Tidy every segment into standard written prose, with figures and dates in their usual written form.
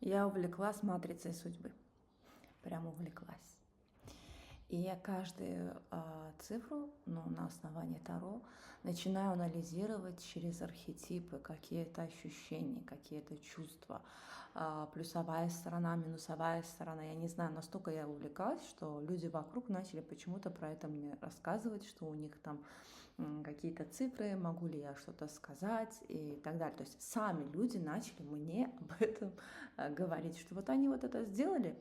Я увлеклась матрицей судьбы. Прям увлеклась. И я каждую цифру, ну, на основании Таро, начинаю анализировать через архетипы, какие-то ощущения, какие-то чувства, плюсовая сторона, минусовая сторона. Я не знаю, настолько я увлекалась, что люди вокруг начали почему-то про это мне рассказывать, что у них там какие-то цифры, могу ли я что-то сказать и так далее. То есть сами люди начали мне об этом говорить, что вот они вот это сделали,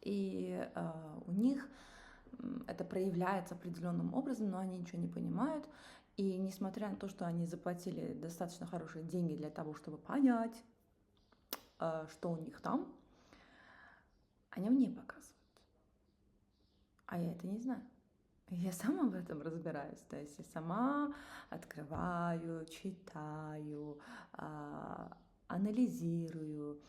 и у них это проявляется определенным образом, но они ничего не понимают. И несмотря на то, что они заплатили достаточно хорошие деньги для того, чтобы понять, что у них там, они мне показывают. А я это не знаю. Я сама в этом разбираюсь. То есть я сама открываю, читаю, анализирую,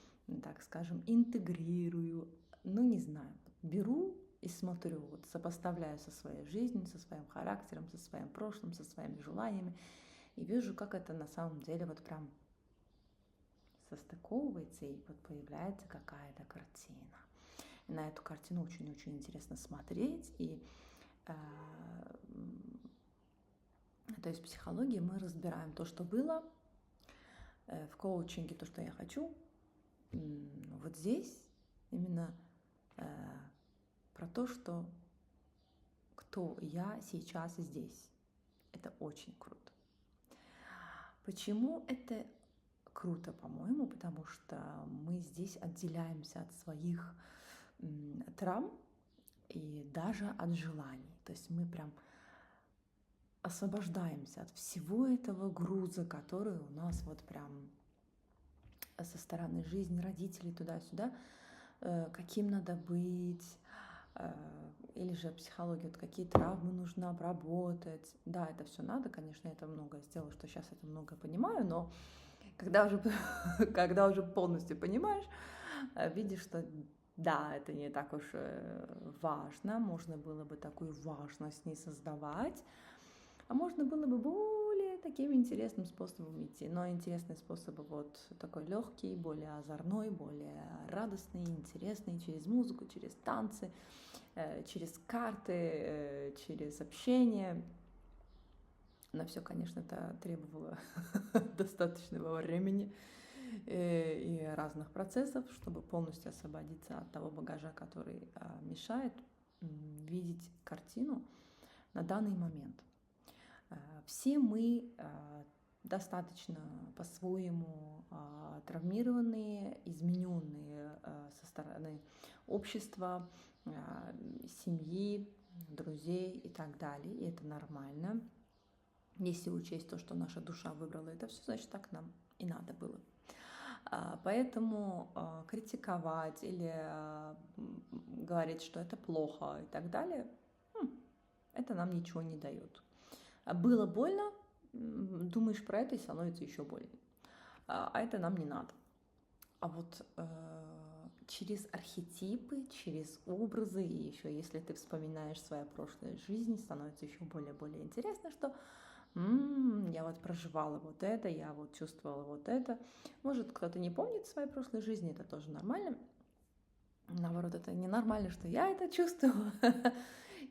так скажем, интегрирую. Ну, не знаю. Беру и смотрю, вот сопоставляю со своей жизнью, со своим характером, со своим прошлым, со своими желаниями. И вижу, как это на самом деле вот прям состыковывается, и вот появляется какая-то картина. И на эту картину очень-очень интересно смотреть. И то есть в психологии мы разбираем то, что было, в коучинге то, что я хочу. Вот здесь именно про то, что кто я сейчас здесь. Это очень круто. Почему это круто, по-моему? Потому что мы здесь отделяемся от своих травм и даже от желаний. То есть мы прям освобождаемся от всего этого груза, который у нас вот прям со стороны жизни, родителей туда-сюда, каким надо быть, или же психология, вот какие травмы нужно обработать. Да, это все надо, конечно, я это многое сделала, что сейчас это многое понимаю, но когда уже, когда уже полностью понимаешь, видишь, что да, это не так уж важно, можно было бы такую важность не создавать, а можно было бы более таким интересным способом идти. Но интересный способ вот такой легкий, более озорной, более радостный, интересный, через музыку, через танцы, через карты, через общение. На все, конечно, это требовало достаточного времени и разных процессов, чтобы полностью освободиться от того багажа, который мешает видеть картину на данный момент. Все мы достаточно по-своему травмированные, измененные со стороны общества, семьи, друзей и так далее. И это нормально. Если учесть то, что наша душа выбрала это все, значит, так нам и надо было. Поэтому критиковать или говорить, что это плохо и так далее, это нам ничего не дает. Было больно, думаешь про это и становится еще больно. А это нам не надо. А вот через архетипы, через образы, и еще если ты вспоминаешь свою прошлую жизнь, становится еще более-более интересно, что я вот проживала вот это, я вот чувствовала вот это. Может, кто-то не помнит своей прошлой жизни, это тоже нормально. Наоборот, это ненормально, что я это чувствовала.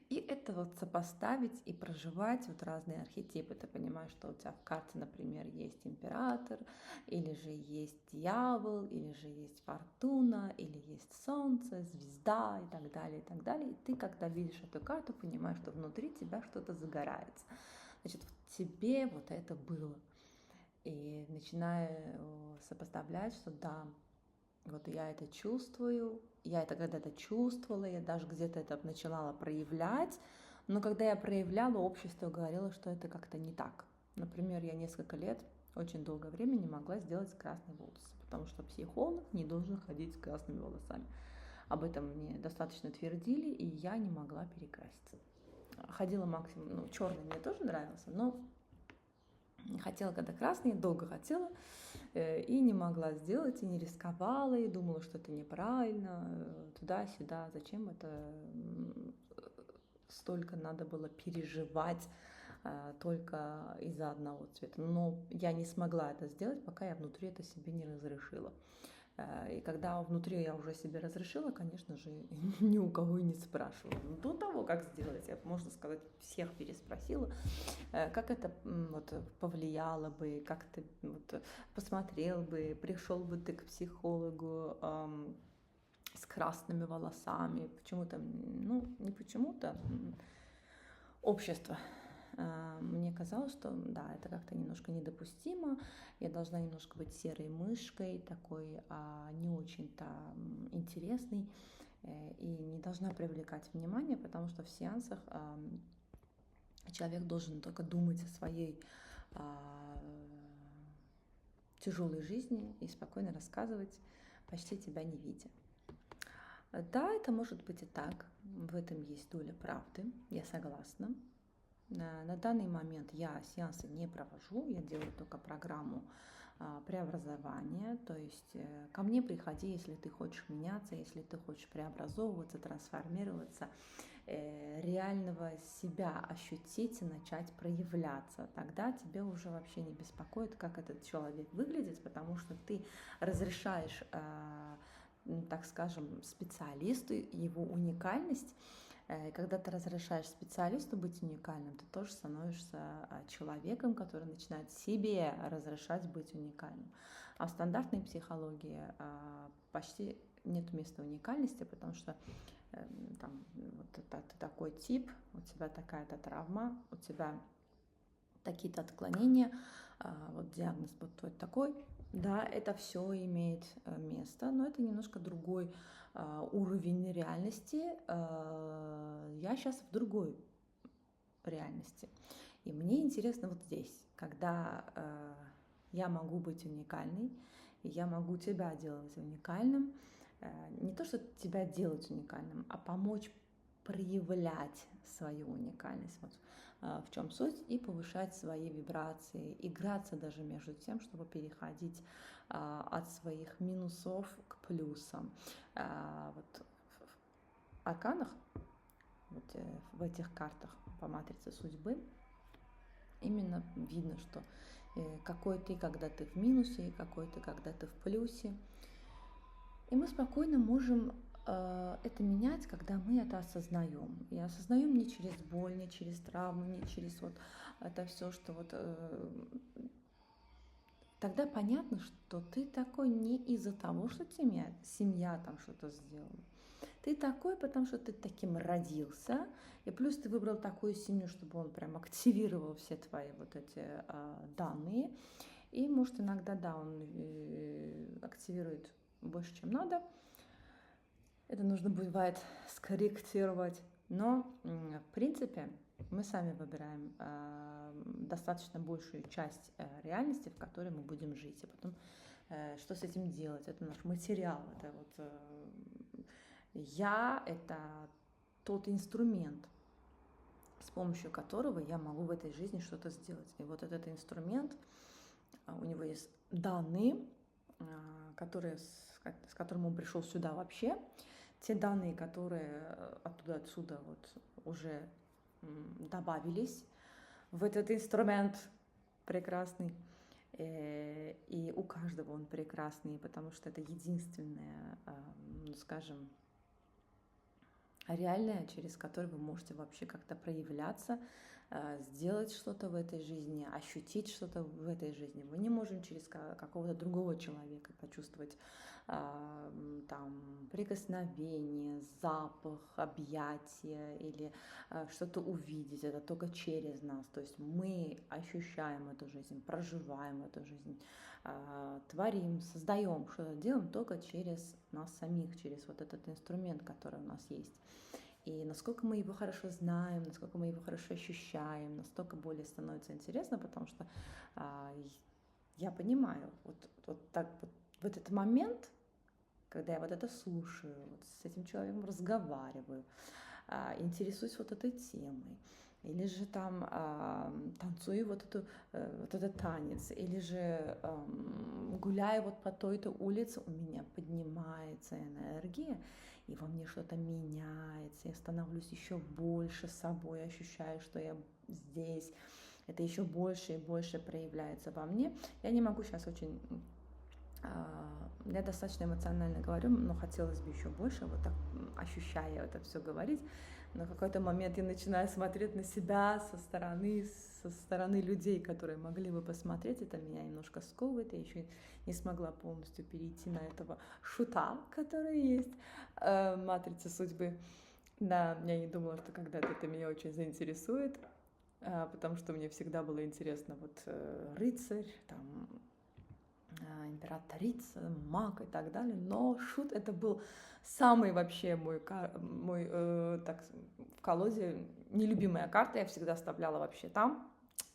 И это вот сопоставить и проживать вот разные архетипы. Ты понимаешь, что у тебя в карте, например, есть император, или же есть дьявол, или же есть фортуна, или есть солнце, звезда и так далее, и так далее. И ты, когда видишь эту карту, понимаешь, что внутри тебя что-то загорается. Значит, в тебе вот это было. И начинаю сопоставлять, что да, вот я это чувствую, я это когда-то чувствовала, я даже где-то это начинала проявлять, но когда я проявляла, общество говорило, что это как-то не так. Например, я несколько лет, очень долгое время не могла сделать красные волосы, потому что психолог не должен ходить с красными волосами. Об этом мне достаточно твердили, и я не могла перекраситься. Ходила максимум, ну, черный мне тоже нравился, но хотела когда красный, долго хотела, и не могла сделать, и не рисковала, и думала, что это неправильно, туда-сюда, зачем это столько надо было переживать только из-за одного цвета. Но я не смогла это сделать, пока я внутри это себе не разрешила. И когда внутри я уже себе разрешила, конечно же, ни у кого и не спрашивала. Но до того, как сделать, я, можно сказать, всех переспросила, как это вот повлияло бы, как ты вот посмотрел бы, пришел бы ты к психологу с красными волосами, почему-то, ну, не почему-то, общество. Мне казалось, что да, это как-то немножко недопустимо, я должна немножко быть серой мышкой, такой не очень-то интересной, и не должна привлекать внимание, потому что в сеансах человек должен только думать о своей тяжелой жизни и спокойно рассказывать, почти тебя не видя. Да, это может быть и так, в этом есть доля правды, я согласна. На данный момент я сеансы не провожу, я делаю только программу преобразования, то есть ко мне приходи, если ты хочешь меняться, если ты хочешь преобразовываться, трансформироваться, реального себя ощутить и начать проявляться. Тогда тебе уже вообще не беспокоит, как этот человек выглядит, потому что ты разрешаешь, так скажем, специалисту его уникальность. Когда ты разрешаешь специалисту быть уникальным, ты тоже становишься человеком, который начинает себе разрешать быть уникальным. А в стандартной психологии почти нет места уникальности, потому что там, вот ты такой тип, у тебя такая-то травма, у тебя такие-то отклонения, вот диагноз вот твой такой. Да, это все имеет место, но это немножко другой уровень реальности. Я сейчас в другой реальности. И мне интересно вот здесь, когда я могу быть уникальной, и я могу тебя делать уникальным, не то, что тебя делать уникальным, а помочь проявлять свою уникальность. Вот в чем суть, и повышать свои вибрации, играться даже между тем, чтобы переходить от своих минусов к плюсам. Вот в арканах, вот в этих картах по матрице судьбы, именно видно, что какой ты, когда ты в минусе, и какой ты, когда ты в плюсе. И мы спокойно можем это менять, когда мы это осознаем. И осознаем не через боль, не через травму, не через вот это все, что вот... Тогда понятно, что ты такой не из-за того, что семья там что-то сделала. Ты такой, потому что ты таким родился, и плюс ты выбрал такую семью, чтобы он прям активировал все твои вот эти данные. И может иногда, да, он активирует больше, чем надо. Это нужно бывает скорректировать. Но, в принципе, мы сами выбираем достаточно большую часть реальности, в которой мы будем жить. И потом, что с этим делать? Это наш материал. Это вот это тот инструмент, с помощью которого я могу в этой жизни что-то сделать. И вот этот инструмент, у него есть данные, с которым он пришел сюда вообще, те данные, которые отсюда вот уже добавились в этот инструмент прекрасный. И у каждого он прекрасный, потому что это единственное, скажем, реальное, через которое вы можете вообще как-то проявляться, сделать что-то в этой жизни, ощутить что-то в этой жизни. Мы не можем через какого-то другого человека почувствовать там прикосновение, запах, объятие или что-то увидеть. Это только через нас. То есть мы ощущаем эту жизнь, проживаем эту жизнь, творим, создаем, что-то делаем только через нас самих, через вот этот инструмент, который у нас есть. И насколько мы его хорошо знаем, насколько мы его хорошо ощущаем, настолько более становится интересно, потому что я понимаю, вот так вот в этот момент, когда я вот это слушаю, вот с этим человеком разговариваю, интересуюсь вот этой темой, или же там танцую вот этот танец, или же гуляю вот по той-то улице, у меня поднимается энергия, и во мне что-то меняется, я становлюсь еще больше собой, ощущаю, что я здесь, это еще больше и больше проявляется во мне. Я не могу сейчас очень Я достаточно эмоционально говорю, но хотелось бы еще больше, вот так ощущая это все говорить. Но в какой-то момент я начинаю смотреть на себя со стороны людей, которые могли бы посмотреть. Это меня немножко сковывает. Я еще не смогла полностью перейти на этого шута, который есть в «Матрице судьбы». Да, я не думала, что когда-то это меня очень заинтересует, потому что мне всегда было интересно вот рыцарь, там, императрица, маг и так далее. Но шут это был самый вообще мой так, в колоде нелюбимая карта. Я всегда оставляла вообще там.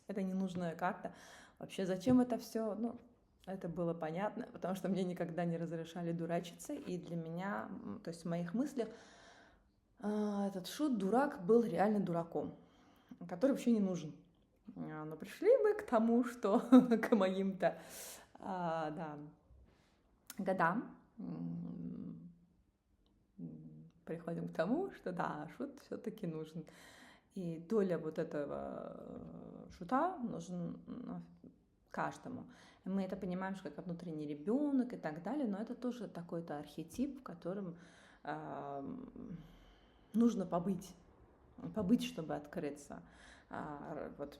Это ненужная карта. Вообще зачем это все? Ну, это было понятно, потому что мне никогда не разрешали дурачиться. И для меня, то есть в моих мыслях, этот шут, дурак, был реально дураком, который вообще не нужен. Но пришли мы к тому, что к моим-то да, годам приходим к тому, что да, шут все-таки нужен. И доля вот этого шута нужен каждому. И мы это понимаем, что как внутренний ребенок и так далее, но это тоже такой-то архетип, в котором нужно побыть, чтобы открыться. Вот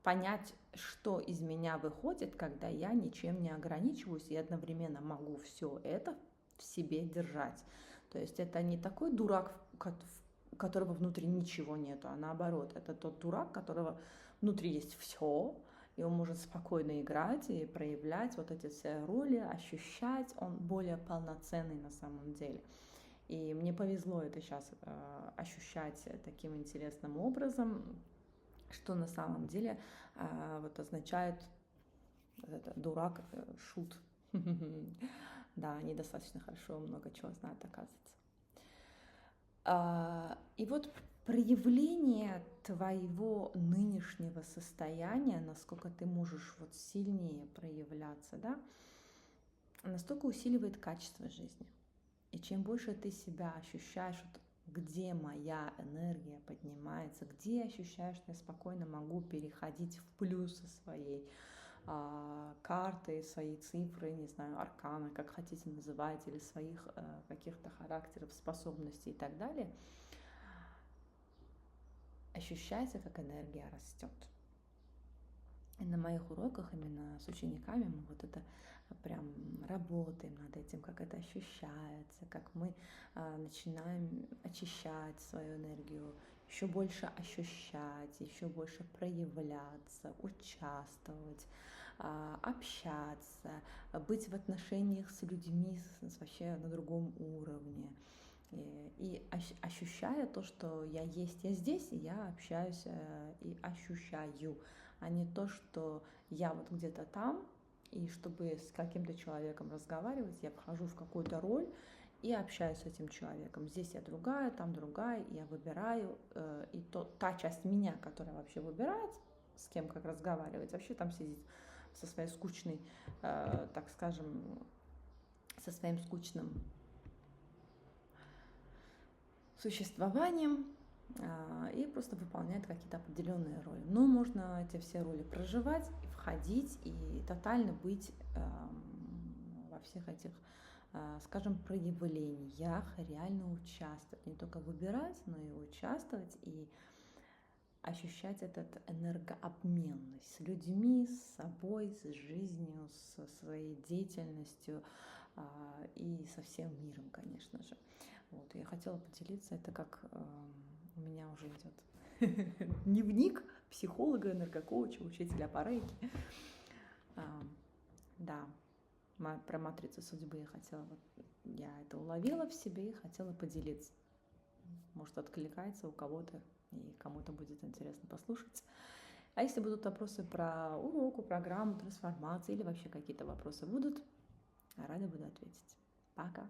понять, что из меня выходит, когда я ничем не ограничиваюсь и одновременно могу все это в себе держать. То есть это не такой дурак, у которого внутри ничего нету, а наоборот, это тот дурак, у которого внутри есть все, и он может спокойно играть и проявлять вот эти все роли, ощущать, он более полноценный на самом деле. И мне повезло это сейчас ощущать таким интересным образом, что на самом деле вот означает это, дурак, шут. Да, они достаточно хорошо много чего знают, оказывается. И вот проявление твоего нынешнего состояния, насколько ты можешь вот сильнее проявляться, да, настолько усиливает качество жизни. И чем больше ты себя ощущаешь, вот, где моя энергия поднимается, где я ощущаю, что я спокойно могу переходить в плюсы своей карты, свои цифры, не знаю, арканы, как хотите называть, или своих каких-то характеров, способностей и так далее, ощущается, как энергия растет. И на моих уроках именно с учениками мы вот это прям работаем над этим, как это ощущается, как мы начинаем очищать свою энергию, еще больше ощущать, еще больше проявляться, участвовать, общаться, быть в отношениях с людьми вообще на другом уровне. И ощущая то, что я есть, я здесь, и я общаюсь и ощущаю, а не то, что я вот где-то там, и чтобы с каким-то человеком разговаривать, я вхожу в какую-то роль и общаюсь с этим человеком. Здесь я другая, там другая, я выбираю, и та часть меня, которая вообще выбирает, с кем как разговаривать, вообще там сидит со своей скучной, так скажем, со своим скучным существованием и просто выполняет какие-то определенные роли. Но можно эти все роли проживать, и входить и тотально быть во всех этих, скажем, проявлениях, реально участвовать, не только выбирать, но и участвовать и ощущать этот энергообмен с людьми, с собой, с жизнью, со своей деятельностью и со всем миром, конечно же. Вот, я хотела поделиться, это как у меня уже идет дневник психолога, энергокоуча, учителя по рейки. Да, про матрицу судьбы я это уловила в себе и хотела поделиться. Может, откликается у кого-то, и кому-то будет интересно послушать. А если будут вопросы про урок, программу, трансформации или вообще какие-то вопросы будут, рада буду ответить. Пока!